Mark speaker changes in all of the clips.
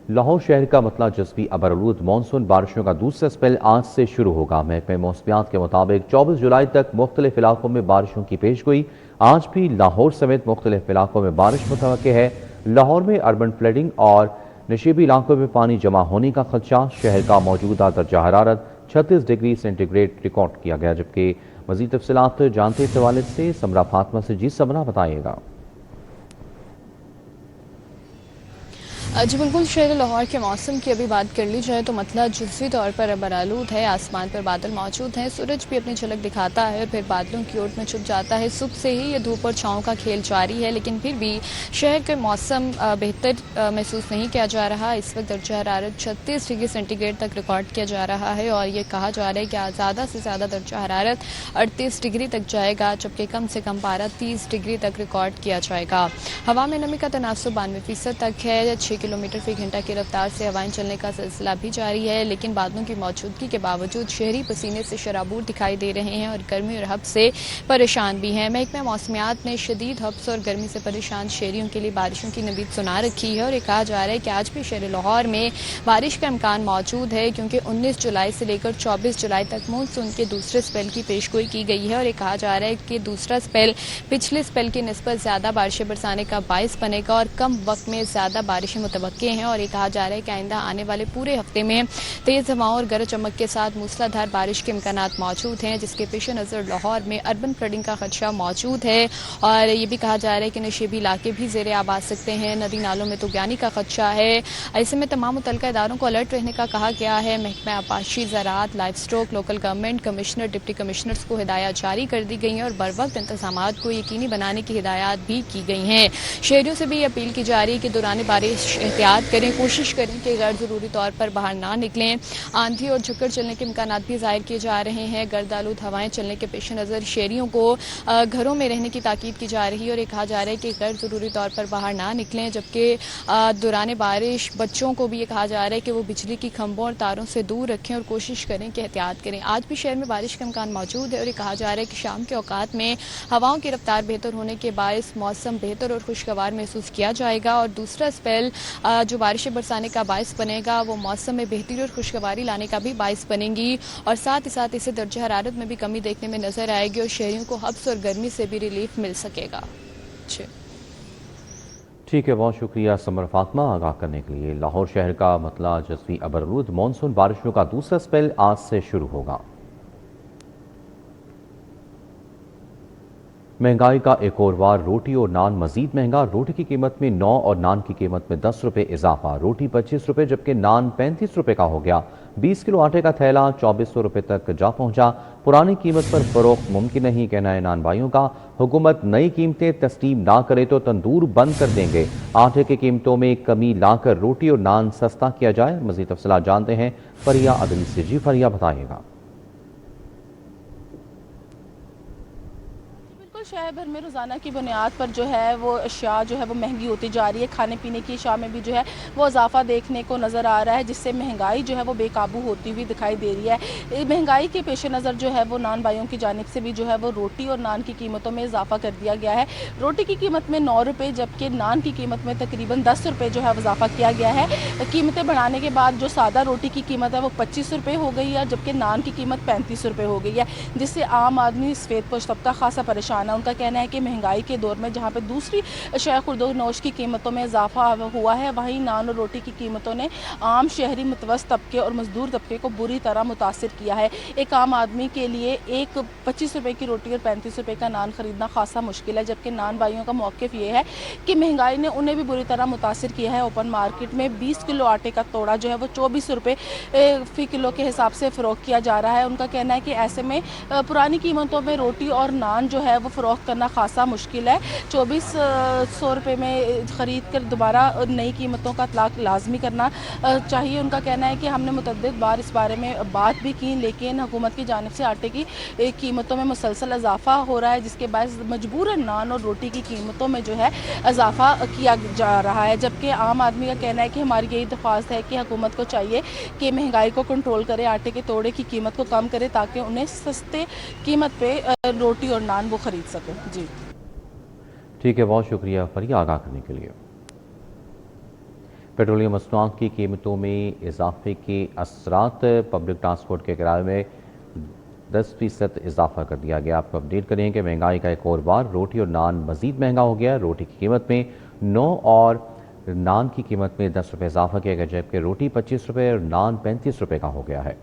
Speaker 1: लाहौर शहर का मतला जज़्बी अबरआलूद मानसून बारिशों का दूसरा स्पेल आज से शुरू होगा। महकमे मौसमियात के मुताबिक 24 जुलाई तक मुख्तलिफ इलाकों में बारिशों की पेशगोई। आज भी लाहौर समेत मुख्तलिफ इलाकों में बारिश मुतवक्के है। लाहौर में अर्बन फ्लडिंग और नशीबी इलाकों में पानी जमा होने का खदशा। शहर का मौजूदा दर्जा हरारत 36 डिग्री सेंटीग्रेड रिकॉर्ड किया गया। जबकि मज़ीद तफसीलात जानते इस हवाले से समरा फातमा से जी समरा बताइएगा।
Speaker 2: जी बिल्कुल, शहर लाहौर के मौसम की अभी बात कर ली जाए तो मतला जुज़वी तौर पर अबरआलूद है। आसमान पर बादल मौजूद हैं, सूरज भी अपनी झलक दिखाता है और फिर बादलों की ओट में छुप जाता है। सुबह से ही ये धूप और छाँव का खेल जारी है, लेकिन फिर भी शहर के मौसम बेहतर महसूस नहीं किया जा रहा। इस वक्त दर्जा हरारत 36 डिग्री सेंटीग्रेड तक रिकॉर्ड किया जा रहा है और ये कहा जा रहा है कि ज़्यादा से ज़्यादा दर्जा हरारत 38 डिग्री तक जाएगा, जबकि कम से कम पारा 30 डिग्री तक रिकॉर्ड किया जाएगा। हवा में नमी का तनासुब 92% तक है। 6 किलोमीटर फी घंटा की रफ्तार से हवाएं चलने का सिलसिला भी जारी है, लेकिन बादलों की मौजूदगी के बावजूद शहरी पसीने से शराबूर दिखाई दे रहे हैं और गर्मी और हब्स से परेशान भी हैं। महकमे मौसमियात ने शदीद हब्स और गर्मी से परेशान शहरियों के लिए बारिशों की नवीद सुना रखी है और ये कहा जा रहा है कि आज भी शहर लाहौर में बारिश का इम्कान मौजूद है, क्योंकि 19 जुलाई से लेकर 24 जुलाई तक मानसून के दूसरे स्पेल की पेशगोई की गई है और ये कहा जा रहा है कि दूसरा स्पेल पिछले स्पेल की निस्बत ज़्यादा बारिशें बरसाने का बायस बनेगा और कम वक्त में ज़्यादा बारिशें मुतवक्के हैं। और ये कहा जा रहा है कि आइंदा आने वाले पूरे हफ्ते में तेज़ हवाओं और गरज चमक के साथ मूसलाधार बारिश के इम्कानात मौजूद हैं, जिसके पेश नज़र लाहौर में अर्बन फ्लडिंग का खदशा मौजूद है। और ये भी कहा जा रहा है कि नशीबी इलाके भी ज़ेरे आब आ सकते हैं। नदी नालों में तुगयानी का खदशा है। ऐसे में तमाम मुतल्लिका इदारों को अलर्ट रहने का कहा गया है। महकमा आबाशी, ज़राअत, livestock, local government commissioner, deputy commissioners को हिदायत जारी कर दी गई हैं और बर वक्त इंतजामात को यकीनी बनाने की हिदायत भी की गई हैं। शहरियों से भी अपील की जा रही है कि दौरान बारिश एहतियात करें, कोशिश करें कि गैर ज़रूरी तौर पर बाहर ना निकलें। आंधी और झक्कड़ चलने के इम्कानात भी ज़ाहिर किए जा रहे हैं। गर्द आलूद हवाएं चलने के पेश नज़र शहरियों को घरों में रहने की ताकीद की जा रही है और ये कहा जा रहा है कि गैर ज़रूरी तौर पर बाहर ना निकलें। जबकि दौरान बारिश बच्चों को भी ये कहा जा रहा है कि वो बिजली की खंभों और तारों से दूर रखें और कोशिश करें कि एहतियात करें। आज भी शहर में बारिश का इम्कान मौजूद है और ये कहा जा रहा है कि शाम के औकात में हवाओं की रफ्तार बेहतर होने के बायस मौसम बेहतर और खुशगवार महसूस किया जाएगा और दूसरा स्पेल जो बारिशें बरसाने का बायस बनेगा वो मौसम में बेहतरी और खुशगवारी लाने का भी बायस बनेंगी और साथ ही साथ इससे दर्जा हरारत में भी कमी देखने में नजर आएगी और शहरियों को हब्स और गर्मी से भी रिलीफ मिल सकेगा।
Speaker 1: ठीक है, बहुत शुक्रिया समर फातमा आगाह करने के लिए। लाहौर शहर का मतला जज़्वी अबरआलूद मानसून बारिशों का दूसरा स्पेल आज से शुरू होगा। महंगाई का एक और वार, रोटी और नान मजीद महंगा। रोटी की कीमत में 9 और नान की कीमत में 10 रुपये इजाफा। रोटी 25 रुपये जबकि नान 35 रुपये का हो गया। 20 किलो आटे का थैला 2400 रुपये तक जा पहुंचा। पुरानी कीमत पर फरोख्त मुमकिन नहीं, कहना है नान भाइयों का। हुकूमत नई कीमतें तस्लीम ना करे तो तंदूर बंद कर देंगे। आटे की कीमतों में कमी लाकर रोटी और नान सस्ता किया जाए। मजीद तफसीलात जानते हैं फरिया अदली से। जी फरिया बताइएगा।
Speaker 3: शहर भर में रोज़ाना की बुनियाद पर जो है वो अशिया जो है वो महंगी होती जा रही है। खाने पीने की अशिया में भी जो है वो इजाफा देखने को नज़र आ रहा है, जिससे महंगाई जो है वो बेकाबू होती हुई दिखाई दे रही है। महंगाई के पेश नज़र जो है वो नान भाइयों की जानिब से भी जो है वो रोटी और नान की कीमतों में इजाफा कर दिया गया है। रोटी की कीमत में 9 रुपये जबकि नान की कीमत में तकरीबन 10 रुपये जो है इजाफा किया गया है। कीमतें बढ़ाने के बाद जो सादा रोटी की कीमत है वो 25 रुपये हो गई है, जबकि नान की कीमत 35 रुपये हो गई है, जिससे आम आदमी सफ़ेद पोश तबका खासा परेशान है। उनका कहना है कि महंगाई के दौर में जहाँ पे दूसरी अशिया खुर्दोनोश की कीमतों में इजाफा हुआ है, वहीं नान और रोटी की कीमतों ने आम शहरी मुतवस्सित तबके और मजदूर तबके को बुरी तरह मुतासिर किया है। एक आम आदमी के लिए एक 25 रुपये की रोटी और 35 रुपये का नान खरीदना खासा मुश्किल है, जबकि नान भाइयों का मौक़िफ़ ये है कि महंगाई ने उन्हें भी बुरी तरह मुतासिर किया है। ओपन मार्केट में 20 किलो आटे का तोड़ा जो है वो 24 रुपये फ़ी किलो के हिसाब से फ़रोख्त किया जा रहा है। उनका कहना है कि ऐसे में पुरानी कीमतों में रोटी और नान जो है वो फ़रोख्त करना खासा मुश्किल है। 2400 रुपये में ख़रीद कर दोबारा नई कीमतों का इतलाक़ लाजमी करना चाहिए। उनका कहना है कि हमने मुतअद्दिद बार इस बारे में बात भी की, लेकिन हुकूमत की जानिब से आटे की कीमतों में मुसलसल इजाफा हो रहा है, जिसके बायस मजबूरन नान और रोटी की कीमतों में जो है इजाफा किया जा रहा है। जबकि आम आदमी का कहना है कि हमारी यही दरख्वास्त है कि हुकूमत को चाहिए कि महंगाई को कंट्रोल करे, आटे के तोड़े की कीमत को कम करे, ताकि उन्हें सस्ते कीमत पे रोटी और नान वो ख़रीद सकें। जी
Speaker 1: ठीक है, बहुत शुक्रिया फरिया आगाह करने के लिए। पेट्रोलियम मसनूआत की कीमतों में इजाफे के असरात, पब्लिक ट्रांसपोर्ट के किराए में 10% इजाफा कर दिया गया। आपको अपडेट करें कि महंगाई का एक और बार रोटी और नान मजीद महंगा हो गया। रोटी की कीमत में 9 और नान की कीमत में 10 रुपये इजाफा किया गया, जबकि रोटी 25 रुपये और नान 35 रुपये का हो गया है।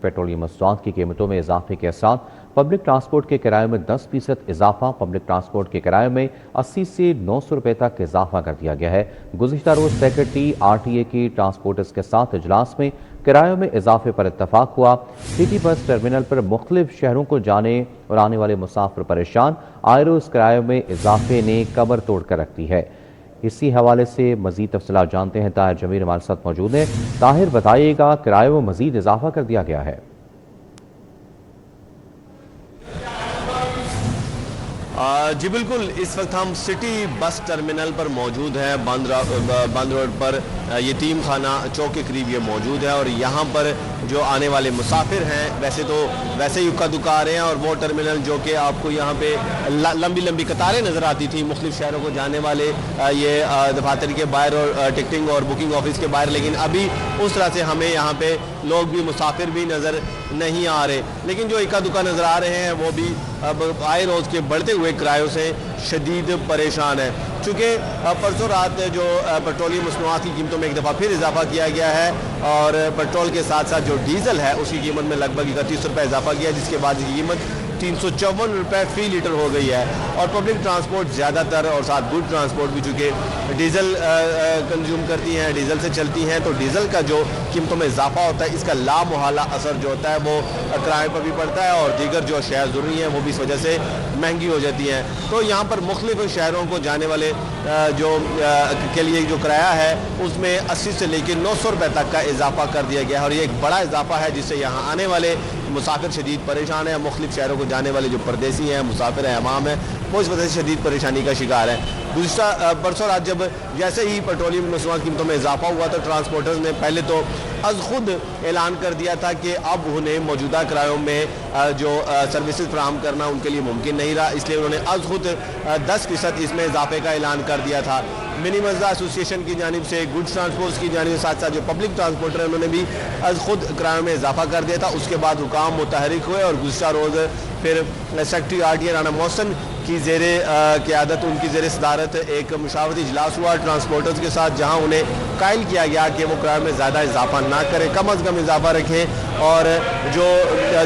Speaker 1: पेट्रोलियम मसनूआत की कीमतों में इजाफे के साथ पब्लिक ट्रांसपोर्ट के किराए में 10% इजाफा, पब्लिक ट्रांसपोर्ट के किराए में 80 से 900 रुपये तक इजाफा कर दिया गया है। गुज़िश्ता रोज सेक्रेटरी RTA की ट्रांसपोर्टर्स के साथ इजलास में किरायों में इजाफे पर इत्तफाक हुआ। सिटी बस टर्मिनल पर मुख्तलिफ शहरों को जाने और आने वाले मुसाफिर परेशान। आए रोज किरायों में इजाफे ने कमर तोड़ कर रख दी है। इसी हवाले से मजीद तफसीलात जानते हैं। ताहिर जमीर हमारे साथ मौजूद हैं। ताहिर, बताइएगा, किरायों में मजीद इजाफा कर दिया गया है?
Speaker 4: जी बिल्कुल, इस वक्त हम सिटी बस टर्मिनल पर मौजूद हैं। बंद रोड पर यतीम खाना चौक के करीब ये मौजूद है और यहाँ पर जो आने वाले मुसाफिर हैं वैसे ही उक्का दुक्का आ रहे हैं। और वो टर्मिनल जो कि आपको यहाँ पे लंबी लंबी कतारें नज़र आती थी मुख्तलिफ शहरों को जाने वाले, ये दफातर के बाहर और टिकटिंग और बुकिंग ऑफिस के बाहर, लेकिन अभी उस तरह से हमें यहाँ पे लोग भी मुसाफिर भी नज़र नहीं आ रहे। लेकिन जो इक्का दुक्का नज़र आ रहे हैं वो भी अब आए रोज़ के बढ़ते हुए किरायों से शदीद परेशान है। चूँकि परसों रात जो पेट्रोलियम मसनूआत की कीमतों में एक दफ़ा फिर इजाफा किया गया है और पेट्रोल के साथ साथ जो डीजल है उसकी कीमत में लगभग 31 रुपये इजाफा किया है, जिसके बाद की कीमत 354 रुपये फ़ी लीटर हो गई है। और पब्लिक ट्रांसपोर्ट ज़्यादातर और साथ गुड ट्रांसपोर्ट भी चूँकि डीजल कंज्यूम करती हैं, डीजल से चलती हैं, तो डीजल का जो कीमतों में इजाफा होता है इसका लामुहाला असर जो होता है वो किराए पर भी पड़ता है और दीगर जो अशिया ज़रूरी हैं वो भी इस वजह से महंगी हो जाती हैं। तो यहाँ पर मुख्तलिफ शहरों को जाने वाले के लिए जो किराया है उसमें 80 से लेकर 900 रुपये तक का इजाफा कर दिया गया है और ये एक बड़ा इजाफा है जिससे यहाँ आने वाले मुसाफिर शदीद परेशान है। मुख्तलिफ शहरों को जाने वाले जो परदेसी हैं, मुसाफिर हैं, अवाम है, वो इस वजह से शदीद परेशानी का शिकार है। दूसरा, परसों रात जब जैसे ही पेट्रोलियम मसनूआत कीमतों में इजाफा हुआ तो ट्रांसपोर्टर्स ने पहले तो अज खुद ऐलान कर दिया था कि अब उन्हें मौजूदा किरायों में जो सर्विसेज फराहम करना उनके लिए मुमकिन नहीं रहा, इसलिए उन्होंने अज खुद 10% इसमें इजाफे का ऐलान कर दिया था। मिनी मज़दा एसोसिएशन की जानिब से, गुड्स ट्रांसपोर्ट की जानिब से, साथ साथ जो पब्लिक ट्रांसपोर्टर है उन्होंने भी अज खुद किरायों में इजाफा कर दिया था। उसके बाद हुकाम मुतहरिक हुए और गुज़श्ता रोज़ फिर सेक्रेटरी RTA राना मोहसिन की ज़ेरे क़यादत, उनकी ज़ेरे सदारत एक मुशावरती इजलास हुआ ट्रांसपोर्टर्स के साथ, जहाँ उन्हें कायल किया गया कि वो किराए में ज़्यादा इजाफा ना करें, कम अज़ कम इजाफा रखें। और जो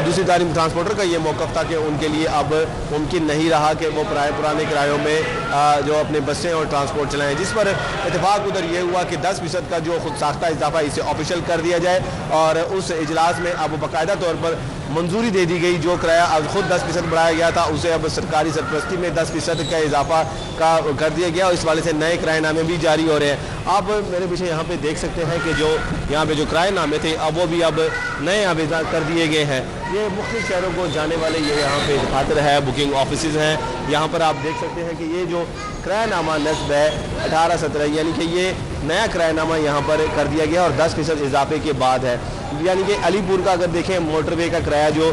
Speaker 4: दूसरी तारीफ ट्रांसपोर्टर का ये मौक़िफ़ था कि उनके लिए अब मुमकिन नहीं रहा कि वो पुराने किरायों में जो अपने बसें और ट्रांसपोर्ट चलाएँ, जिस पर इत्तेफाक उधर ये हुआ कि 10% का जो खुद साख्ता इजाफा इसे ऑफिशियल कर दिया जाए और उस इजलास में अब बाकायदा तौर पर मंजूरी दे दी गई। जो किराया अब खुद 10% बढ़ाया गया था उसे अब सरकारी सरपरस्ती में 10% का इजाफा कर दिया गया और इस वाले से नए किराएनामे भी जारी हो रहे हैं। आप मेरे पीछे यहाँ पे देख सकते हैं कि जो यहाँ पे जो किराएनामे थे अब वो भी अब नए आवेदन कर दिए गए हैं। ये मुख्तलिफ शहरों को जाने वाले ये यहाँ पे दफातर है, बुकिंग ऑफिसेज हैं। यहाँ पर आप देख सकते हैं कि ये जो किराएनामा नस्ब है 18-17, यानी कि ये नया किराएनामा यहाँ पर कर दिया गया और 10% इजाफे के बाद है। यानी कि अलीपुर का अगर देखें मोटरवे का किराया जो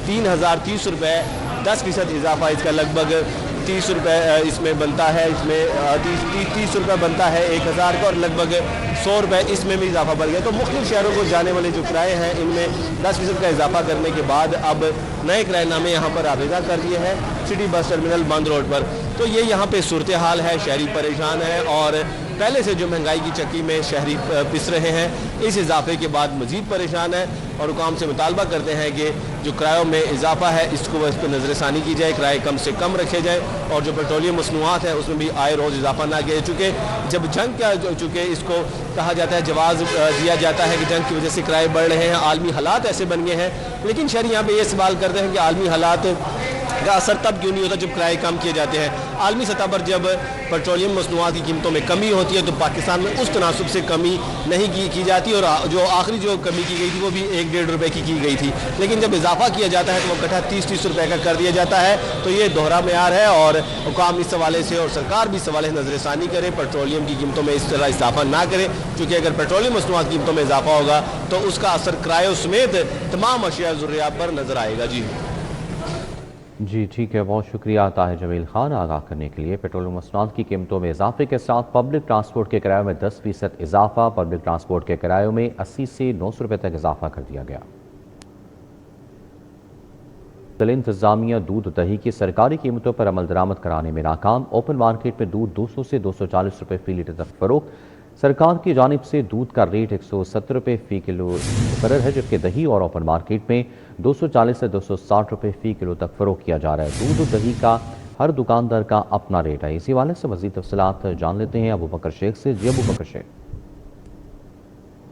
Speaker 4: 3030 रुपये, 10% इजाफा इसका लगभग 30 रुपये इसमें बनता है, इसमें 30 रुपये बनता है 1000 का और लगभग 100 रुपये इसमें भी इजाफा बढ़ गया। तो मुख्तलिफ शहरों को जाने वाले जो किराए हैं इनमें 10% का इजाफा करने के बाद अब नए किराएनामे यहाँ पर आवेदन कर दिए हैं सिटी बस टर्मिनल बंद रोड पर। तो ये यहाँ पे सूरत हाल है, शहरी परेशान है और पहले से जो महंगाई की चक्की में शहरी पिस रहे हैं, इस इजाफे के बाद मजीद परेशान है और हुकाम से मुतालबा करते हैं कि जो किरायों में इजाफा है इसको इस पर नज़रसानी की जाए, किराए कम से कम रखे जाए और जो पेट्रोलियम मसनूआत है उसमें भी आए रोज़ इजाफा ना किया। चूँकि जब जंग का चूँकि इसको कहा जाता है, जवाब दिया जाता है कि जंग की वजह से किराए बढ़ रहे हैं, आलमी हालात ऐसे बन गए हैं, लेकिन शहरी यहाँ पर ये सवाल करते हैं कि आलमी हालात का असर तब क्यों नहीं होता जब किराए कम किए जाते हैं। आलमी सतह पर जब पेट्रोलियम मसनूआत की कीमतों में कमी होती है तो पाकिस्तान में उस तनासब से कमी नहीं की जाती और जो आखिरी जो कमी की गई थी वो भी 1-1.5 रुपये की गई थी, लेकिन जब इजाफा किया जाता है तो वो इकट्ठा 30-30 रुपये का कर दिया जाता है। तो ये दोहरा मेयार है और हुकाम इस हवाले से और सरकार भी इस हवाले से नज़रसानी करे, पेट्रोलियम की कीमतों में इस तरह इजाफा ना करे, क्योंकि अगर पेट्रोलियम मसनूआत की कीमतों में इजाफा होगा तो उसका असर किरायों समेत तमाम अशिया ज़रूरियात पर नज़र आएगा। जी।
Speaker 1: जी ठीक है, बहुत शुक्रिया ताहिर जमील खान आगाह करने के लिए। पेट्रोलियम मसनूआत की कीमतों में इजाफे के साथ पब्लिक ट्रांसपोर्ट के किरायों में 10% इजाफा। पब्लिक ट्रांसपोर्ट के किरायों में 80 से 900 रुपये तक इजाफा कर दिया गया। जिला इंतजामिया दूध दही की सरकारी कीमतों पर अमल दरामद कराने में नाकाम। ओपन मार्केट में दूध 200 से 240 रुपये फी लीटर तक फरोख्त। सरकार की जानिब से दूध का रेट 170 रुपये फी किलो मुकर्रर है, जबकि दही और ओपन मार्केट में 240 से 260 रुपये फी किलो तक फरोख्त किया जा रहा है। दूध और दही का हर दुकानदार का अपना रेट है। इसी हवाले से मज़ीद तफसीलात जान लेते हैं अबू बकर शेख से। जी अबू बकर शेख।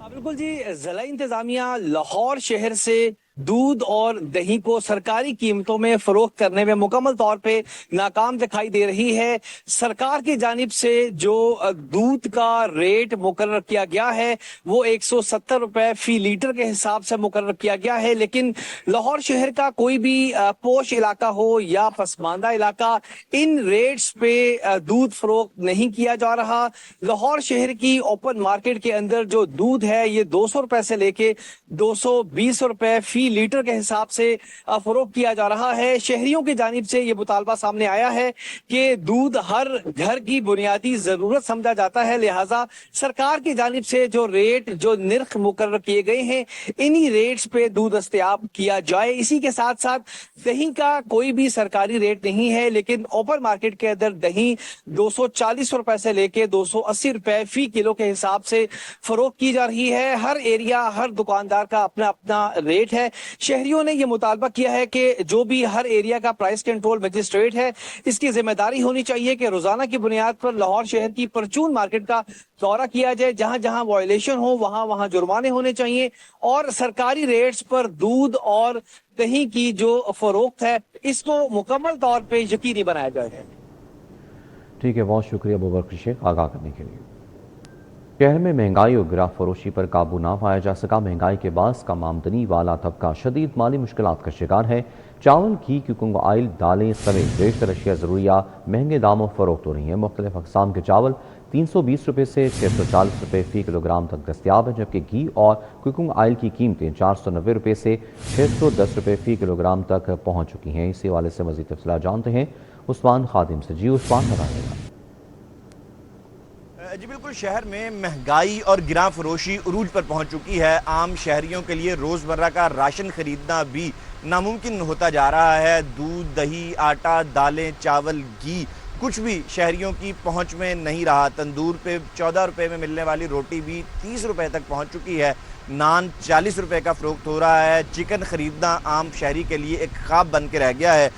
Speaker 5: बिल्कुल जी, जिला इंतजामिया लाहौर शहर से दूध और दही को सरकारी कीमतों में फरोख्त करने में मुकम्मल तौर पे नाकाम दिखाई दे रही है। सरकार की जानिब से जो दूध का रेट मुकर्रर किया गया है वो 170 रुपए फी लीटर के हिसाब से मुकर्रर किया गया है, लेकिन लाहौर शहर का कोई भी पोश इलाका हो या पसमानदा इलाका, इन रेट्स पे दूध फरोख्त नहीं किया जा रहा। लाहौर शहर की ओपन मार्केट के अंदर जो दूध है ये 200 रुपए से लेके 220 रुपए फी लीटर के हिसाब से फरोख्त किया जा रहा है। शहरियों की जानिब से ये मुतालबा सामने आया है कि दूध हर घर की बुनियादी जरूरत समझा जाता है, लिहाजा सरकार की जानिब से जो रेट, जो निर्ख मुकर्रर किए गए हैं, इन्हीं रेट्स पे दूध दस्तयाब किया जाए। इसी के साथ साथ दही का कोई भी सरकारी रेट नहीं है, लेकिन ओपन मार्केट के अंदर दही 240 रुपए से लेके 280 रुपए फी किलो के हिसाब से फरोख्त की जा रही है। हर एरिया, हर दुकानदार का अपना अपना रेट है। शहरियों ने यह मुतालबा किया है कि जो भी हर एरिया का प्राइस कंट्रोल मजिस्ट्रेट है, इसकी जिम्मेदारी होनी चाहिए कि रोजाना की बुनियाद पर लाहौर शहर की परचून मार्केट का दौरा किया जाए। जहां जहां वायलेशन हो वहां वहां जुर्माने होने चाहिए और सरकारी रेट्स पर दूध और दही की जो फरोख्त है इसको मुकम्मल तौर पर यकीनी बनाया जाए।
Speaker 1: ठीक है, बहुत शुक्रिया अबू बकर शेख आगाह करने के लिए। शहर में महंगाई और गिराव फरोशी पर काबू ना पाया जा सका। महंगाई के बास कम आमदनी वाला तबका शदीद माली मुश्किलात का शिकार है। चावल, घी, कुकिंग ऑयल, दालें समेत बेशतर अशिया ज़रूरिया महंगे दामों फरोख्त हो रही हैं। मुख्तलिफ अक़साम के चावल 320 रुपये से 640 रुपये फ़ी किलोग्राम तक दस्तियाब है, जबकि घी और कुकिंग ऑयल की कीमतें 490 रुपये से 610 रुपये फ़ी किलोग्राम तक पहुँच चुकी हैं। इसी हवाले से मज़ीद तफसीलात जानते हैं उस्मान खादिम से। जी उस्मान, बताइएगा।
Speaker 6: जी बिल्कुल, शहर में महंगाई और गिरां फरोशी उरूज पर पहुंच चुकी है। आम शहरियों के लिए रोज़मर्रा का राशन खरीदना भी नामुमकिन होता जा रहा है। दूध, दही, आटा, दालें, चावल, घी कुछ भी शहरियों की पहुंच में नहीं रहा। तंदूर पे 14 रुपये में मिलने वाली रोटी भी 30 रुपये तक पहुंच चुकी है। नान 40 रुपये का फ़रोख्त हो रहा है। चिकन ख़रीदना आम शहरी के लिए एक ख्वाब बन के रह गया है।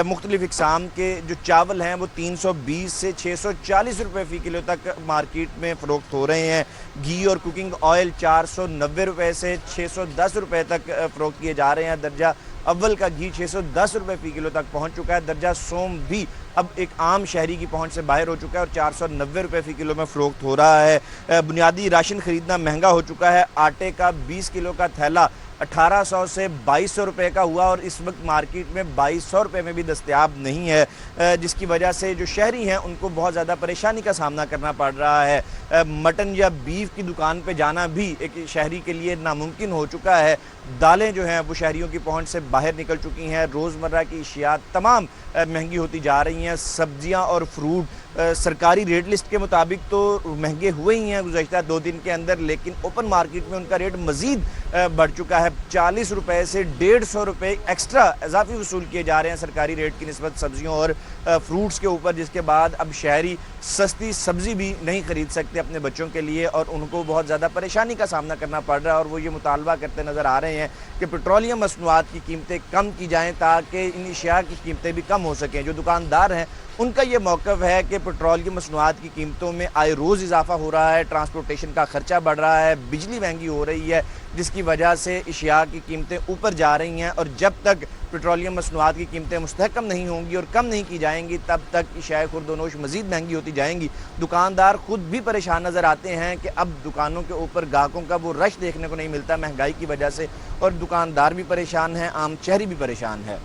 Speaker 6: मुख्तलिफ़ इक़साम के जो चावल हैं वो 320 से 640 रुपये फ़ी किलो तक मार्केट में फ़रोख्त हो रहे हैं। घी और कुकिंग ऑयल 490 रुपये से 610 रुपये तक फ़रोख्त किए जा रहे हैं। दर्जा अव्वल का घी 610 रुपये फ़ी किलो तक पहुंच चुका है। दर्जा सोम भी अब एक आम शहरी की पहुंच से बाहर हो चुका है और 490 रुपये फ़ी किलो में फ़रोख्त हो रहा है। बुनियादी राशन ख़रीदना महंगा हो चुका है। आटे का 20 किलो का थैला 1800 से 2200 रुपये का हुआ और इस वक्त मार्केट में 2200 रुपये में भी दस्तयाब नहीं है, जिसकी वजह से जो शहरी हैं उनको बहुत ज़्यादा परेशानी का सामना करना पड़ रहा है। मटन या बीफ की दुकान पे जाना भी एक शहरी के लिए नामुमकिन हो चुका है। दालें जो हैं वो शहरियों की पहुंच से बाहर निकल चुकी हैं। रोज़मर्रा की अशिया तमाम महंगी होती जा रही हैं। सब्जियां और फ्रूट सरकारी रेट लिस्ट के मुताबिक तो महंगे हुए ही हैं गुज़श्ता 2 दिन के अंदर, लेकिन ओपन मार्केट में उनका रेट मज़ीद बढ़ चुका है। 40 रुपये से 150 रुपये एक्स्ट्रा इजाफी वसूल किए जा रहे हैं सरकारी रेट की निस्बत सब्जियों और फ्रूट्स के ऊपर, जिसके बाद अब शहरी सस्ती सब्ज़ी भी नहीं ख़रीद सकते अपने बच्चों के लिए और उनको बहुत ज़्यादा परेशानी का सामना करना पड़ रहा है। और वो ये मुतालबा करते नज़र आ रहे हैं कि पेट्रोलियम मसनूआत की कीमतें कम की जाएँ ताकि इन अशिया की कीमतें भी कम हो सकें। जो दुकानदार हैं उनका ये मौक़िफ़ है कि पेट्रोल की मसनूआत की कीमतों में आए रोज़ इजाफा हो रहा है, ट्रांसपोर्टेशन का ख़र्चा बढ़ रहा है, बिजली महंगी हो रही है, जिसकी वजह से अशिया की कीमतें ऊपर जा रही हैं। और जब तक पेट्रोलियम मसनूआत की कीमतें मुस्तहकम नहीं होंगी और कम नहीं की जाएंगी तब तक अशिया खुर्दोनोश मज़ीद महंगी होती जाएंगी। दुकानदार खुद भी परेशान नज़र आते हैं कि अब दुकानों के ऊपर ग्राहकों का वो रश देखने को नहीं मिलता महंगाई की वजह से, और दुकानदार भी परेशान हैं, आम शहरी भी परेशान है।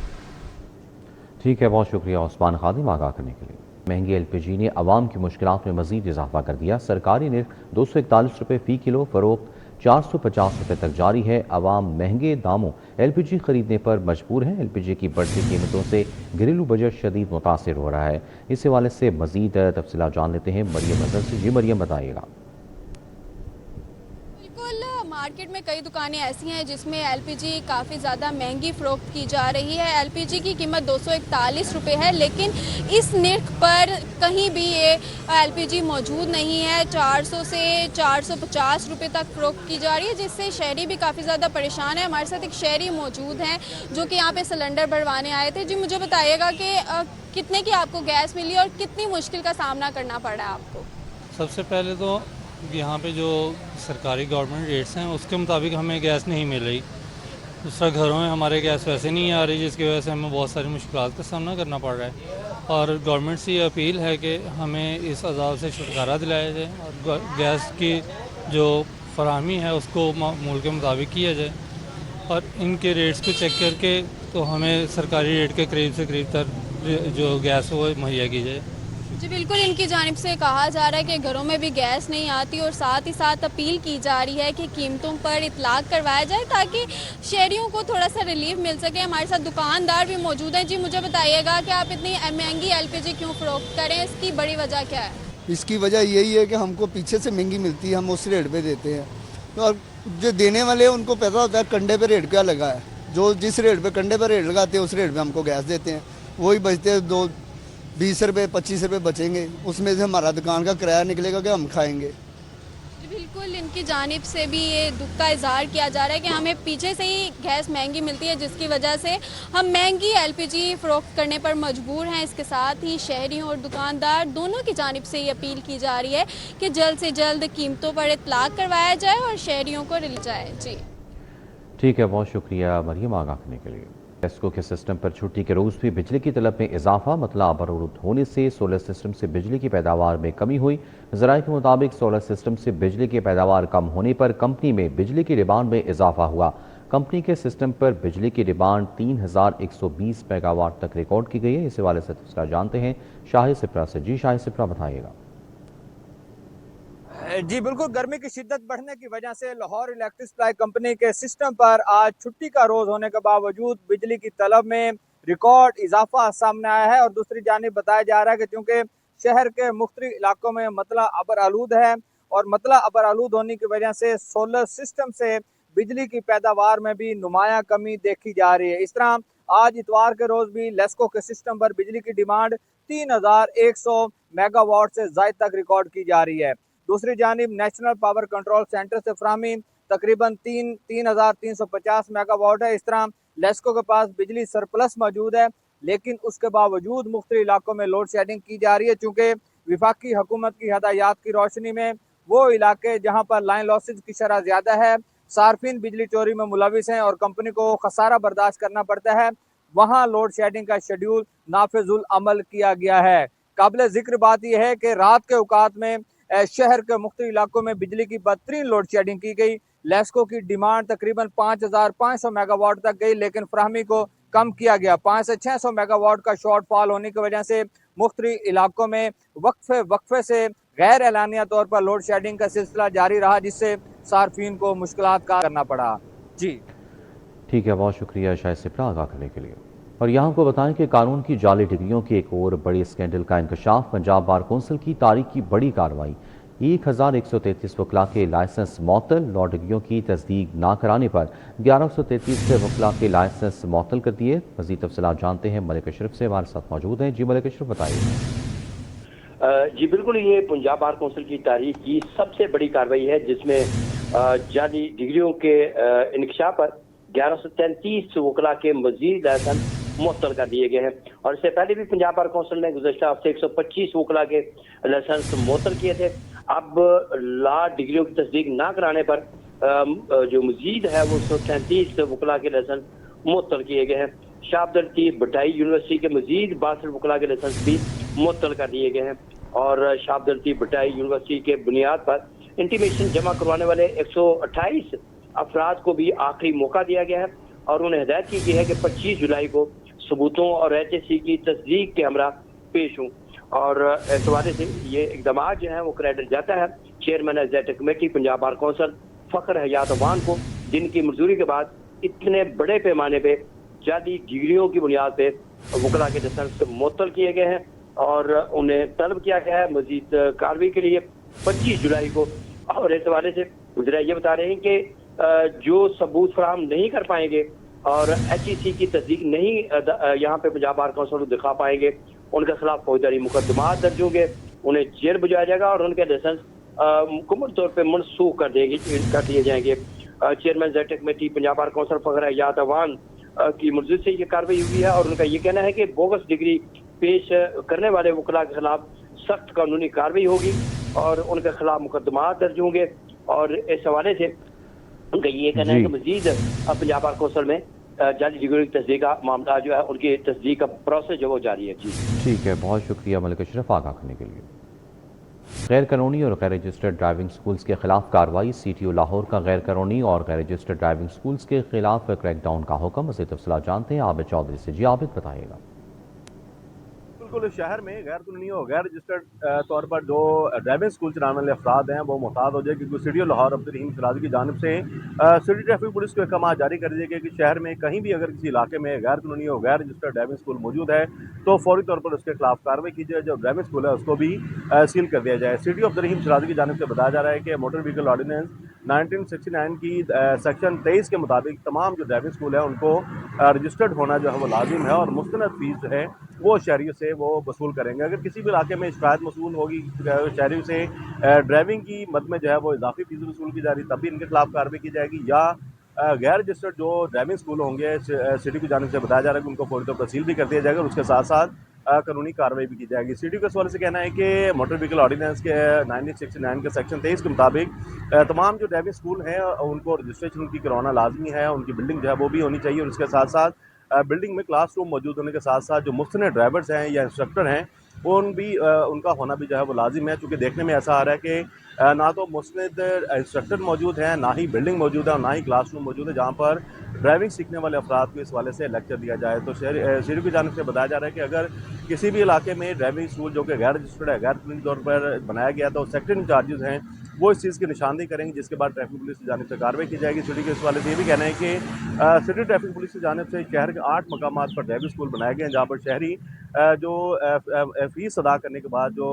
Speaker 1: ठीक है, बहुत शुक्रिया उस्मान खादिम आगाह करने के लिए। महंगी LPG ने अवाम की मुश्किलात में मजीद इजाफा कर दिया। सरकारी निर्ख 241 रुपये फ़ी किलो, फ़रोख्त 450 रुपए तक जारी है। आवाम महंगे दामों LPG खरीदने पर मजबूर है। LPG की बढ़ती कीमतों से घरेलू बजट शदीद मुतासिर हो रहा है। इस हवाले से मजीद तफसीलात जान लेते हैं मरियम अजहर से। जी मरियम, बताइएगा।
Speaker 2: मार्केट में कई दुकानें ऐसी हैं जिसमें LPG काफ़ी ज़्यादा महंगी फ़रोख्त की जा रही है। LPG की कीमत 241 रुपये है, लेकिन इस निर्ख पर कहीं भी ये LPG मौजूद नहीं है। 400 से 450 रुपये तक फ़रोख्त की जा रही है, जिससे शहरी भी काफ़ी ज़्यादा परेशान है। हमारे साथ एक शहरी मौजूद हैं जो कि यहाँ पे सिलेंडर भरवाने आए थे। जी, मुझे बताइएगा कि कितने की आपको गैस मिली और कितनी मुश्किल का सामना करना पड़ा आपको?
Speaker 7: सबसे पहले तो यहाँ पे जो सरकारी गवर्नमेंट रेट्स हैं उसके मुताबिक हमें गैस नहीं मिल रही। दूसरा, घरों में हमारे गैस वैसे नहीं आ रही, जिसकी वजह से हमें बहुत सारी मुश्किलात का सामना करना पड़ रहा है। और गवर्नमेंट से ये अपील है कि हमें इस अज़ाब से छुटकारा दिलाया जाए और गैस की जो फराहमी है उसको मामूल के मुताबिक किया जाए और इनके रेट्स को चेक करके तो हमें सरकारी रेट के करीब से करीब तक जो गैस वो मुहैया की जाए।
Speaker 2: जी बिल्कुल, इनकी जानिब से कहा जा रहा है कि घरों में भी गैस नहीं आती और साथ ही साथ अपील की जा रही है कि कीमतों पर इतलाक करवाया जाए ताकि शहरियों को थोड़ा सा रिलीफ मिल सके। हमारे साथ दुकानदार भी मौजूद हैं। जी, मुझे बताइएगा कि आप इतनी महंगी LPG क्यों फ़रोख्त करें, इसकी बड़ी वजह क्या है?
Speaker 8: इसकी वजह यही है कि हमको पीछे से महंगी मिलती है, हम उस रेट पे देते हैं। तो और जो देने वाले हैं उनको पता होता है कंडे पे रेट क्या लगा है। जो जिस रेट पे कंडे पे रेट लगाते हैं उस रेट पे हमको गैस देते हैं। वही बचते हैं 20 रुपये 25 रुपये बचेंगे, उसमें से हमारा दुकान का किराया निकलेगा कि हम खाएंगे।
Speaker 2: बिल्कुल, इनकी जानिब से भी ये दुख का इजहार किया जा रहा है कि हमें पीछे से ही गैस महंगी मिलती है, जिसकी वजह से हम महंगी LPG फ़रोख्त करने पर मजबूर हैं। इसके साथ ही शहरियों और दुकानदार दोनों की जानिब से ये अपील की जा रही है कि जल्द से जल्द कीमतों पर इतलाक करवाया जाए और शहरियों को रिल जाए। जी
Speaker 1: ठीक है, बहुत शुक्रिया मरियम आगाह करने के लिए। टेस्को के सिस्टम पर छुट्टी के रोज़ भी बिजली की तलब में इजाफा। मतलब अवरुद्ध होने से सोलर सिस्टम से बिजली की पैदावार में कमी हुई। ज़राए के मुताबिक सोलर सिस्टम से बिजली की पैदावार कम होने पर कंपनी में बिजली की डिमांड में इजाफा हुआ। कंपनी के सिस्टम पर बिजली की डिमांड 3120 मेगावाट तक रिकॉर्ड की गई है। इस हवाले से तफसीलात जानते हैं शाहिद सिप्रा से। जी शाहिद सिप्रा, बताइएगा।
Speaker 9: जी बिल्कुल, गर्मी की शिद्दत बढ़ने की वजह से लाहौर इलेक्ट्रिक सप्लाई कंपनी के सिस्टम पर आज छुट्टी का रोज होने के बावजूद बिजली की तलब में रिकॉर्ड इजाफा सामने आया है। और दूसरी जानिब बताया जा रहा है कि क्योंकि शहर के मुख्तलिफ इलाकों में मतला अबर आलूद है और मतला अबर आलूद होने की वजह से सोलर सिस्टम से बिजली की पैदावार में भी नुमाया कमी देखी जा रही है। इस तरह आज इतवार के रोज भी लेस्को के सिस्टम पर बिजली की डिमांड 3100 मेगावाट से ज्यादा तक रिकॉर्ड की जा रही है। दूसरी जानिब नेशनल पावर कंट्रोल सेंटर से फराहमी तकरीबन 3350 मेगावाट है। इस तरह लेस्को के पास बिजली सरप्लस मौजूद है, लेकिन उसके बावजूद मुख्तलिफ इलाकों में लोड शेडिंग की जा रही है, चूँकि विफाकी हुकूमत की हदायत की रोशनी में वो इलाके जहाँ पर लाइन लॉसेज की शरह ज़्यादा है, सार्फिन बिजली चोरी में मुलविस हैं और कंपनी को खसारा बर्दाश्त करना पड़ता है, वहाँ लोड शेडिंग का शेड्यूल नाफिजुल अमल किया गया है। काबिल जिक्र बात यह है कि रात के औकात में शहर के मुख्तलिफ इलाकों में बिजली की बदतरीन लोड शेडिंग की गई। लेस्को की डिमांड तकरीबन 5500 मेगावाट तक गई, लेकिन फ्राहमी को कम किया गया। 500 से 600 मेगावाट का शॉर्टफॉल होने की वजह से मुख्तलिफ इलाकों में वक्फे से गैर एलानिया तौर पर लोड शेडिंग का सिलसिला जारी रहा, जिससे सार्फिन को मुश्किलात का करना पड़ा। जी
Speaker 1: ठीक है, बहुत शुक्रिया शाहिद सिप्रा आगाह करने के लिए। और यहाँ को बताएं कि कानून की जाली डिग्रियों की एक और बड़ी स्कैंडल का इंकशाफ। पंजाब बार कौंसिल की तारीख की बड़ी कार्रवाई। 1133 वकला के लाइसेंस मअतल। लॉ डिग्रियों की तस्दीक ना कराने पर 1133 से वकला के लाइसेंस मअतल कर दिए। मज़ीद तफसीलात जानते हैं मलिक अशरफ से, हमारे साथ मौजूद हैं। जी मलिक अशरफ, बताइए।
Speaker 10: जी बिल्कुल, ये पंजाब बार कौंसिल की तारीख की सबसे बड़ी कार्रवाई है, जिसमें जाली डिग्रियों के इंकशाफ पर 1133 वकला के मजीद लाइसेंस मुअत्तल कर दिए गए हैं। और इससे पहले भी पंजाब बार कौंसिल ने गुज़श्ता हफ्ते 125 वकला के लाइसेंस मुअत्तल किए थे। अब लॉ डिग्रियों की तस्दीक ना कराने पर जो मजीद है वो 133 वकला के लाइसेंस मुअत्तल किए गए हैं। शाह अब्दुल लतीफ भट्टाई यूनिवर्सिटी के मजीद 62 वकला के लाइसेंस भी मुअत्तल कर दिए गए हैं। और शाह अब्दुल लतीफ भट्टाई यूनिवर्सिटी के बुनियाद पर इंटीमेशन जमा करवाने वाले 128 अफराद को भी आखिरी मौका दिया गया है और उन्हें हिदायत की गई है कि 25 जुलाई को सबूतों और HSC की तस्दीक के हमरा पेश हों। और इस हवाले से ये इकदाम जो है वो क्रेडिट जाता है chairman executive committee Punjab bar council Fakhar Hayat Awan को जिनकी मजदूरी के बाद इतने बड़े पैमाने पे जाली डिग्रियों की बुनियाद पे वकला के लाइसेंस मुअत्तल किए गए हैं और उन्हें तलब किया गया है मजीद कार्रवाई के लिए 25 जुलाई को। और इस हवाले से गुजरात ये बता रहे हैं कि जो सबूत फराहम नहीं कर पाएंगे और HEC की तस्दीक नहीं यहाँ पे पंजाब बार काउंसिल दिखा पाएंगे, उनके खिलाफ फौजदारी मुकदमा दर्ज होंगे, उन्हें जेल भिजवाया जाएगा और उनके लाइसेंस मुकम्मल तौर पर मनसूख कर दिए जाएंगे। Chairman executive committee Punjab bar council Fakhar Hayat Awan की मर्जी से ये कार्रवाई हुई है और उनका ये कहना है कि बोगस डिग्री पेश करने वाले वकला के खिलाफ सख्त कानूनी कार्रवाई होगी और उनके खिलाफ मुकदमा दर्ज होंगे। और इस हवाले से उनका ये कहना है कि मजीद पंजाब बार काउंसिल में जाली डिग्री की तस्दीक का मामला जो है उनकी तस्दीक का प्रोसेस जो वो जारी है। जी
Speaker 1: ठीक है, बहुत शुक्रिया मलिक अशरफ आगाह करने के लिए। गैर कानूनी और गैर रजिस्टर्ड ड्राइविंग स्कूल्स के खिलाफ कार्रवाई, CTO लाहौर का गैर कानूनी और गैर रजिस्टर्ड ड्राइविंग स्कूल्स के खिलाफ क्रैकडाउन का हुक्म। मज़ीद तफसीलात जानते हैं आबिद चौधरी से। जी आबिद बताइएगा।
Speaker 11: बिल्कुल, शहर में गैर कानूनी और गैर रजिस्टर्ड तौर पर जो ड्राइविंग स्कूल चलाने वाले अफराद हैं वो मोहतात हो जाए, क्योंकि CTO लाहौर अब्दुल फिराज की जानिब से सिटी ट्रैफिक पुलिस को अहकाम जारी कर दिए गए कि शहर में कहीं भी अगर किसी इलाके में गैर कानूनी और गैर रजिस्टर्ड ड्राइविंग स्कूल मौजूद है तो फौरी तौर पर उसके खिलाफ कार्रवाई की जाए। जो ड्राइविंग स्कूल है उसको भी सील कर दिया जाए। CTO अब्दुल फिराज की जानिब से बताया जा रहा है कि मोटर व्हीकल ऑर्डिनेंस 1969 की सेक्शन 23 के मुताबिक तमाम जो ड्राइविंग स्कूल है उनको रजिस्टर्ड होना जो है वो लाजिम है और मुस्तनद फीस जो है वो शहरियों से वो वसूल करेंगे। अगर किसी भी इलाके में शिकायत वसूल होगी शहरियों से ड्राइविंग की मद में जो है वो इजाफी फीस वसूल की जा रही, तब भी इनके खिलाफ कार्रवाई की जाएगी। या गैर रजिस्टर्ड जो ड्राइविंग स्कूल होंगे सिटी की जानिब से बताया जा रहा है कि उनको फौरी तौर पर सील भी कर दिया जाएगा और उसके साथ साथ कानूनी कार्रवाई भी की जाएगी। सिटी के सवाल से कहना है कि मोटर व्हीकल ऑर्डिनेंस के 1969 के सेक्शन 23 के मुताबिक तमाम जो ड्राइविंग स्कूल हैं उनको रजिस्ट्रेशन उनकी करवाना लाजमी है, उनकी बिल्डिंग जो है वो भी होनी चाहिए और उसके साथ साथ बिल्डिंग में क्लासरूम मौजूद होने के साथ साथ जो मुस्तनद ड्राइवर्स हैं या इंस्ट्रक्टर हैं उनका होना भी जो है वो लाजिम है। क्योंकि देखने में ऐसा आ रहा है कि ना तो मुस्तनद इंस्ट्रक्टर मौजूद हैं, ना ही बिल्डिंग मौजूद है और ना ही क्लासरूम मौजूद है जहाँ पर ड्राइविंग सीखने वाले अफराद को इस वाले से लेक्चर दिया जाए। तो शहर की जानिब से बताया जा रहा है कि अगर किसी भी इलाके में ड्राइविंग स्कूल जो कि गैर रजिस्टर्ड है, गैर कानूनी तौर पर बनाया गया तो सेक्टर इंचार्जेस हैं वो इस चीज़ की निशानदेही करेंगे, जिसके बाद ट्रैफिक पुलिस की जानिब से कार्रवाई की जाएगी। सिटी के इस वाले से ये भी कहना है कि सिटी ट्रैफिक पुलिस की जानिब से शहर के 8 मकामात पर ड्राइविंग स्कूल बनाए गए हैं जहाँ पर शहरी जो फीस अदा करने के बाद जो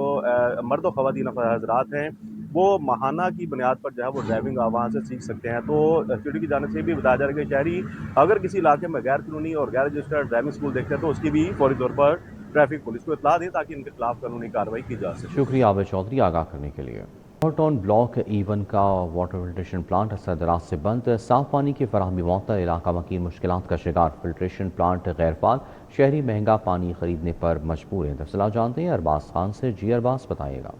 Speaker 11: मर्द व ख़वातीन हज़रात हैं वो माहाना की बुनियाद पर जो है वो ड्राइविंग वहाँ से सीख सकते हैं। तो सिटी की जानिब से भी बताया जा रहा है कि शहरी अगर किसी इलाके में गैर कानूनी और गैर रजिस्टर्ड ड्राइविंग स्कूल देखते हैं तो उसकी भी फौरी तौर पर ट्रैफिक पुलिस को इत्तला दें ताकि इनके खिलाफ कानूनी कार्रवाई की जा सके।
Speaker 1: शुक्रिया आबिद चौधरी आगाह करने के लिए। टाउन ब्लॉक E1 का वाटर फिल्ट्रेशन प्लांट असर दराज से बंद, साफ पानी की फराहमी मुअत्तल, इलाका मकीन मुश्किलात का शिकार, फिल्ट्रेशन प्लांट गैर फाल, शहरी महंगा पानी खरीदने पर मजबूर हैं। तफसीलात जानते हैं अरबाज खान से। जी अरबाज बताइएगा।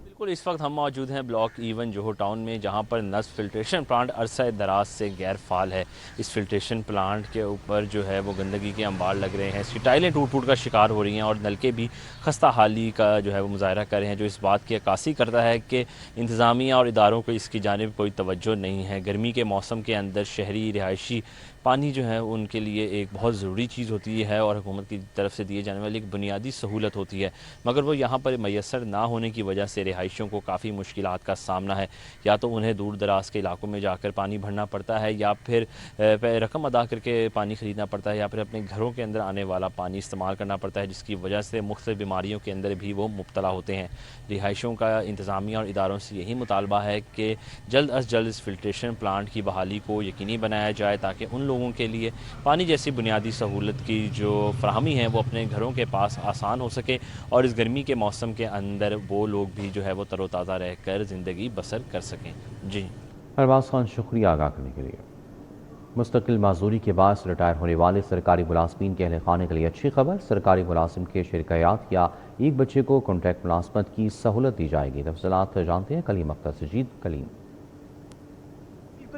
Speaker 12: बिल्कुल, इस वक्त हम मौजूद हैं ब्लॉक E1 जोहो टाउन में, जहां पर नस्ब फिल्ट्रेशन प्लांट अरसा दराज से गैर फाल है। इस फिल्ट्रेशन प्लांट के ऊपर जो है वो गंदगी के अंबार लग रहे हैं, इसकी टाइलें टूट टूट का शिकार हो रही हैं और नलके भी खस्ता हाली का जो है वो मुजाहरा कर रहे हैं, जो इस बात की अक्कासी करता है कि इंतज़ामिया और इदारों को इसकी जानिब कोई तवज्जो नहीं है। गर्मी के मौसम के अंदर शहरी रिहायशी पानी जो है उनके लिए एक बहुत ज़रूरी चीज़ होती है और हुकूमत की तरफ से दिए जाने वाली एक बुनियादी सहूलत होती है, मगर वो यहाँ पर मैसर ना होने की वजह से रिहायशियों को काफ़ी मुश्किलात का सामना है। या तो उन्हें दूर दराज के इलाकों में जाकर पानी भरना पड़ता है या फिर रकम अदा करके पानी ख़रीदना पड़ता है या फिर अपने घरों के अंदर आने वाला पानी इस्तेमाल करना पड़ता है, जिसकी वजह से मुख्तलिफ बीमारियों के अंदर भी वो मुब्तला होते हैं। रिहायशियों का इंतज़ामिया और इदारों से यही मुतालबा है कि जल्द अज जल्द इस फिल्ट्रेशन प्लांट की बहाली को यकीनी बनाया जाए ताकि उन लोगों के लिए पानी जैसी बुनियादी सहूलत की जो फराहमी है वो अपने घरों के पास आसान हो सके और इस गर्मी के मौसम के अंदर वो लोग भी जो है वो तरोताज़ा रहकर ज़िंदगी बसर कर सकें। जी
Speaker 1: अरबाज खान, शुक्रिया आगाह करने के लिए। मुस्तकिल माजूरी के बाद रिटायर होने वाले सरकारी मुलाजमीन के अहल खाने के लिए अच्छी खबर, सरकारी मुलाजिम के शरकायात या एक बच्चे को कॉन्ट्रैक्ट मुलाजमत की सहूलत दी जाएगी। तफसीलात जानते हैं कलीम अख्तर सजीद कलीम।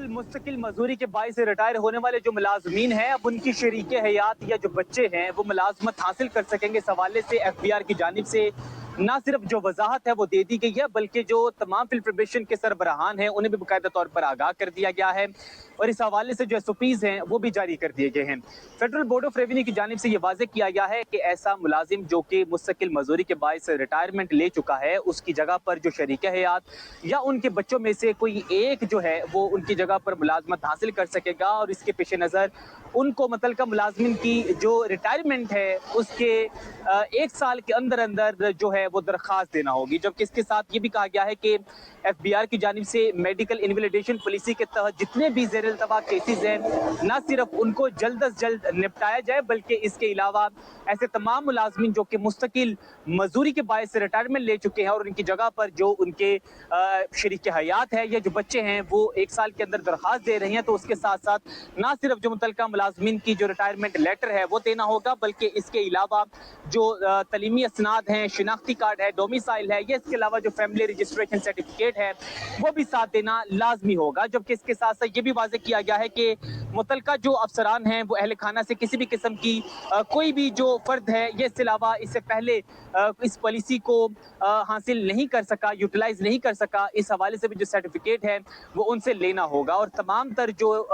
Speaker 9: मुस्तकिल मजदूरी के बायस रिटायर होने वाले जो मुलाजमीन हैं अब उनकी शरीके हयात या जो बच्चे हैं वो मुलाजमत हासिल कर सकेंगे। इस हवाले से FBR की जानिब से ना सिर्फ जो वजाहत है वो दे दी गई है, बल्कि जो तमाम फिल्ट्रेशन के सरबराहान हैं उन्हें भी बाकायदा तौर पर आगाह कर दिया गया है और इस हवाले से जो SOPs हैं वो भी जारी कर दिए गए हैं। फेडरल बोर्ड ऑफ रेवेन्यू की जानिब से ये वाज़ेह किया गया है कि ऐसा मुलाजिम जो कि मुस्तकिल मजदूरी के बायस रिटायरमेंट ले चुका है, उसकी जगह पर जो शरीक हयात या उनके बच्चों में से कोई एक जो है वो उनकी जगह पर मुलाजमत हासिल कर सकेगा और इसके पेश नज़र उनको मुतल्लिका मुलाजमिन की जो रिटायरमेंट है उसके 1 साल के अंदर अंदर जो है वो दरख्वास्त देना होगी। जबकि इसके साथ ये भी कहा गया है कि FBR की जानिब से मेडिकल इन्वेलिडेशन पॉलिसी के तहत जितने भी ज़ेर इल्तवा केसेस हैं ना सिर्फ उनको जल्द अज जल्द निपटाया जाए, बल्कि इसके अलावा ऐसे तमाम मुलाजमिन जो कि मुस्तकिल मजदूरी के बायस से रिटायरमेंट ले चुके हैं और उनकी जगह पर जो उनके शरीक हयात है या जो बच्चे हैं वो 1 साल के अंदर दरख्वास्त दे रहे हैं, तो उसके साथ साथ ना सिर्फ जो मुतल्लिका मुलाजमिन की जो रिटायरमेंट लेटर है वो देना होगा, बल्कि इसके अलावा जो तलीमी असनाद हैं, शिनाख्ती कार्ड है, डोमिसाइल है, या इसके अलावा जो फैमिली रजिस्ट्रेशन सर्टिफिकेट है वो भी साथ देना लाजमी होगा। जबकि इसके साथ साथ ये भी वाज़ेह किया गया है कि मुतल्लिका जो अफसरान हैं वो अहल खाना से किसी भी किस्म की कोई भी जो फर्द है ये इसके अलावा इससे पहले इस पॉलिसी को हासिल नहीं कर सका, यूटिलाइज नहीं कर सका, इस हवाले से भी जो सर्टिफिकेट है वो उनसे लेना होगा और तमाम तर जो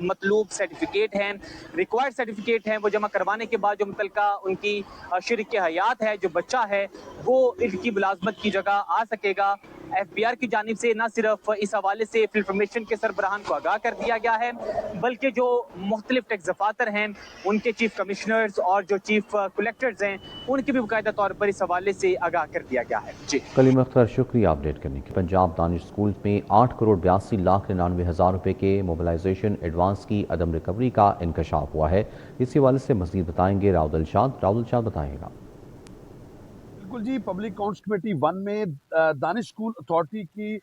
Speaker 9: मतलूब सर्टिफिकेट हैं, रिक्वायर्ड सर्टिफिकेट हैं वो जमा करवाने के बाद जो मुतल्लिका उनकी शरीक हयात है, जो बच्चा है वो इनकी मुलाजमत की जगह आ सकेगा। FBR की जानिब से न सिर्फ इस हवाले से इंफॉर्मेशन के सरबराहान को आगाह कर दिया गया है, बल्कि जो मुख्तलिफ टैक्स दफातर हैं उनके चीफ कमिश्नर्स और जो चीफ कलेक्टर्स हैं उनकी भी बाकायदा तौर पर इस हवाले से आगाह कर दिया गया है। जी
Speaker 1: कलीम अख्तर, शुक्रिया अपडेट करने के। पंजाब दानिश स्कूल में 8,82,99,000 रुपए के मोबिलाइजेशन एडवांस की अदम रिकवरी का इंकशाफ हुआ है। इसी हवाले से मजीद बताएंगे राउदल शाद बताएगा।
Speaker 11: बिल्कुल जी, पब्लिक अकाउंट्स कमेटी 1 में दानिश स्कूल अथॉरिटी की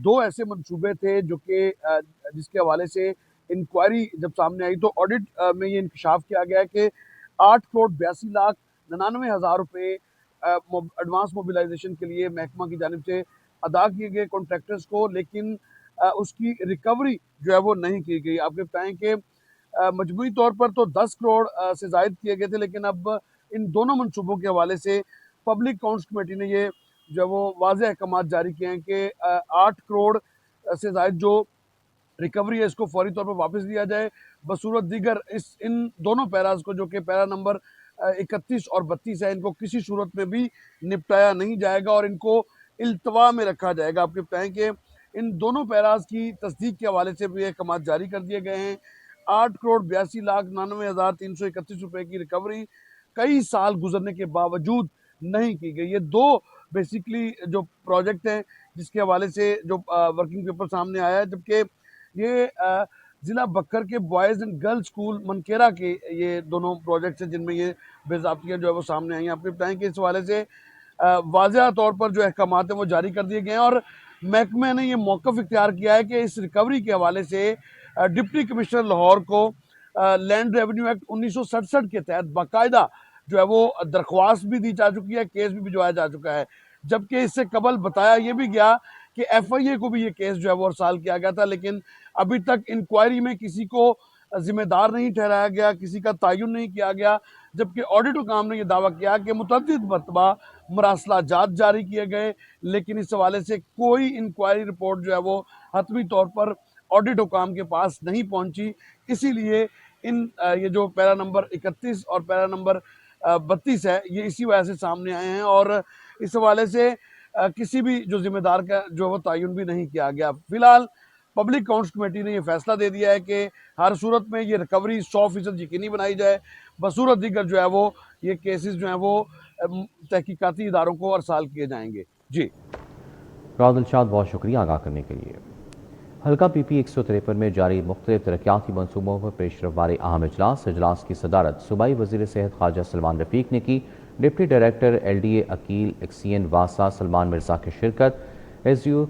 Speaker 11: 2 ऐसे मंसूबे थे जो कि जिसके हवाले से इंक्वायरी जब सामने आई तो ऑडिट में ये इंकशाफ किया गया है कि 8,82,99,000 रुपये एडवांस मोबिलाइजेशन के लिए महकमा की जानिब से अदा किए गए कॉन्ट्रैक्टर्स को, लेकिन उसकी रिकवरी जो है वो नहीं की गई। आपके बताएं कि मजमूई तौर पर तो 10 करोड़ से ज़ायद किए गए थे, लेकिन अब इन दोनों मंसूबों के हवाले से पब्लिक अकाउंट्स कमेटी ने ये जो है वो वाज़ेह अहकामात जारी किए हैं कि 8 करोड़ से ज़ायद जो रिकवरी है इसको फौरी तौर पर वापस लिया जाए बसूरत दीगर इन दोनों पैराज को, जो कि पैरा नंबर 31 और 32 है, इनको किसी सूरत में भी निपटाया नहीं जाएगा और इनको इल्तवा में रखा जाएगा। आपके बताएं कि इन दोनों पैराज की तस्दीक के हवाले से भी अहकामात जारी कर दिए गए हैं। 8,82,99,331 रुपये की रिकवरी कई साल गुजरने के बावजूद नहीं की गई। ये 2 बेसिकली जो प्रोजेक्ट हैं जिसके हवाले से जो वर्किंग पेपर सामने आया है, जबकि ये ज़िला बक्कर के बॉयज़ एंड गर्ल्स स्कूल मनकेरा के ये दोनों प्रोजेक्ट्स हैं जिनमें ये बेज़ाब्तियाँ जो है वो सामने आई हैं। आपको बताएं कि इस हवाले से वाज़ेह तौर पर जो अहकामात हैं वो जारी कर दिए गए हैं और महकमे ने ये मौक़िफ़ इख्तियार किया है कि इस रिकवरी के हवाले से डिप्टी कमिश्नर लाहौर को लैंड रेवेन्यू एक्ट 1967 के तहत बाकायदा जो है वो दरख्वास्त भी दी जा चुकी है, केस भी भिजवाया जा चुका है। जबकि इससे कबल बताया ये भी गया कि FIA को भी ये केस जो है वो अरसाल किया गया था, लेकिन अभी तक इंक्वायरी में किसी को जिम्मेदार नहीं ठहराया गया, किसी का तयन नहीं किया गया। जबकि ऑडिट हुकाम ने यह दावा किया कि मुतअद्दिद मरतबा मरासला जात जारी किए गए, लेकिन इस हवाले से कोई इंक्वायरी रिपोर्ट जो है वो हतमी तौर पर ऑडिट हुकाम के पास नहीं पहुंची। इसीलिए ये जो पैरा नंबर 31 और पैरा नंबर 32 है ये इसी वजह से सामने आए हैं और इस हवाले से किसी भी जो जिम्मेदार का जो वो तयन भी नहीं किया गया। फिलहाल पब्लिक अकाउंट्स कमेटी ने ये फैसला दे दिया है कि हर सूरत में ये रिकवरी 100% यकीनी बनाई जाए, बसूरत दीगर जो है वो ये केसेस जो हैं वो तहकीकाती इदारों को अरसाल किए जाएंगे। जी
Speaker 1: राउदल शाद, बहुत शुक्रिया आगाह करने के लिए। हल्का PP 153 में जारी मुख्तलिफ तरक्याती मनसूबों पर पेश रफ्तार अहम इजलास की सदारत सूबाई वज़ीर सेहत ख्वाजा सलमान रफ़ीक ने की। Deputy director LDA Aqeel XEN वासा सलमान मिर्ज़ा की शिरकत, SDO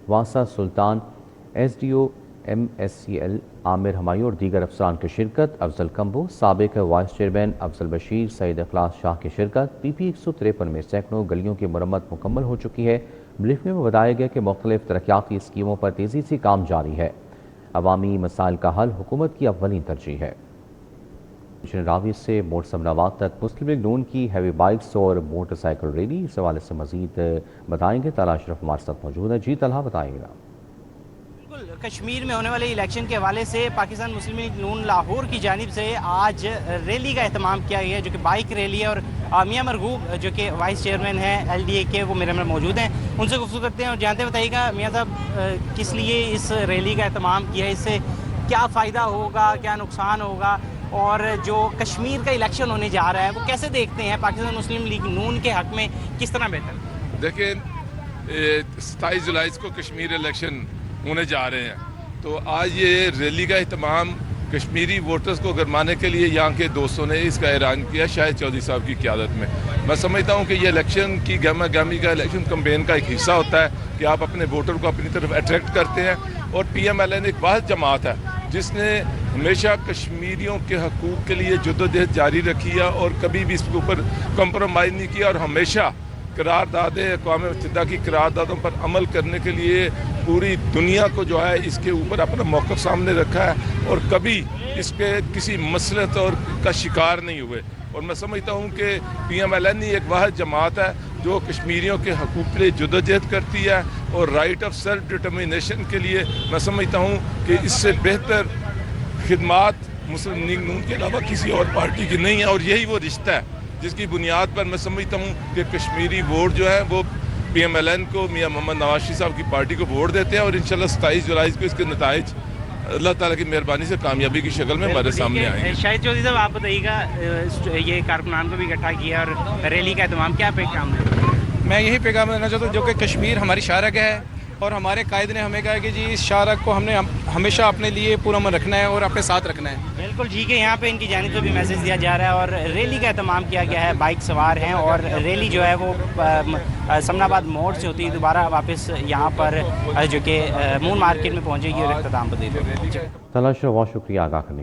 Speaker 1: वासा सुल्तान, SDO MSCL आमिर हमायूं और दीगर अफसरान की शिरकत। अफजल कम्बो, साबिक वाइस चेयरमैन अफजल बशीर, सईद अखलास शाह की शिरकत। PP 153 में सैकड़ों गलियों की मरम्मत मुकम्मल हो चुकी है। ब्रीफिंग में बताया गया कि मुख्तलिफ तरक्याती स्कीमों पर तेज़ी से काम जारी है। अवामी मसाइल का हल हुकूमत की अव्वलीन तरजीह है। रावी से मोट समनाबाद तक मुस्लिम लीग नून की हैवी बाइक्स और मोटरसाइकिल रैली, इस हवाले से मजीद बताएंगे। तला अशरफ हमारे साथ मौजूद है। जी तला, बताइएगा।
Speaker 13: बिल्कुल, कश्मीर में होने वाले इलेक्शन के हवाले से पाकिस्तान मुस्लिम लीग नून लाहौर की जानिब से आज रैली का एहतमाम किया गया है, जो कि बाइक रैली है। और मियां मरगूब जो कि वाइस चेयरमैन हैं LDA के, वो मेरे में मौजूद हैं, उनसे गुफ्तगू करते हैं और जानते बताइएगा मियां साहब किस लिए इस रैली का एहतमाम किया है, इससे क्या फ़ायदा होगा, क्या नुकसान होगा, और जो कश्मीर का इलेक्शन होने जा रहा है वो कैसे देखते हैं, पाकिस्तान मुस्लिम लीग नून के हक़ में किस तरह बेहतर?
Speaker 14: देखिए, 27 जुलाई को कश्मीर इलेक्शन होने जा रहे हैं, तो आज ये रैली का एहतमाम कश्मीरी वोटर्स को गरमाने के लिए यहाँ के दोस्तों ने इसका ऐलान किया शाहिद चौधरी साहब की क़यादत में। मैं समझता हूँ कि ये इलेक्शन की गहमा गहमी का इलेक्शन कैंपेन का एक हिस्सा होता है कि आप अपने वोटर को अपनी तरफ अट्रैक्ट करते हैं। और PMLN एक वाहिद जमात है जिसने हमेशा कश्मीरियों के हकूक़ के लिए जद्दोजहद जारी रखी है और कभी भी इसके ऊपर कम्प्रोमाइज़ नहीं किया, और हमेशा करारदादें, अक़वाम मुत्तहिदा की करारदादों पर अमल करने के लिए पूरी दुनिया को जो है इसके ऊपर अपना मौक़िफ़ सामने रखा है और कभी इसके किसी मसलत और का शिकार नहीं हुए। और मैं समझता हूँ कि PMLN ही एक वाहिद जमात है जो कश्मीरियों के हकूक़ के लिए जद्दोजहद करती है, और राइट ऑफ सेल्फ डिटर्मिनेशन के लिए मैं समझता हूँ कि इससे बेहतर खिदमात मुस्लिम लीग नून के अलावा किसी और पार्टी की नहीं है। और यही वो रिश्ता है जिसकी बुनियाद पर मैं समझता हूँ कि कश्मीरी वोट जो है वो PMLN को, मियां मोहम्मद नवाज शरीफ साहब की पार्टी को वोट देते हैं, और इंशाल्लाह 27 जुलाई को इसके नताइज अल्लाह ताला की मेहरबानी से कामयाबी की शक्ल में हमारे सामने आएंगे।
Speaker 13: शाहिद चौधरी साहब, आप बताइएगा, ये कारकुनान को भी इकट्ठा किया और रैली का एहतमाम, क्या पैगाम है?
Speaker 15: मैं यही पैगाम देना चाहता हूँ जो कि कश्मीर हमारी शाहरग है, और हमारे कायद ने हमें कहा कि जी इस शाहरग को हमने हमेशा अपने लिए पूरा मन रखना है और अपने साथ रखना है।
Speaker 13: बिल्कुल ठीक है, यहाँ पे इनकी जानिब से भी मैसेज दिया जा रहा है और रैली का एहतमाम किया गया है। बाइक सवार हैं और रैली जो है वो समनाबाद मोड़ से होती है दोबारा वापस यहाँ पर जो कि मून मार्केट में पहुँचेगी और इख्तिताम पर देगी।
Speaker 1: तला अशरफ, बहुत शुक्रिया आगाह करने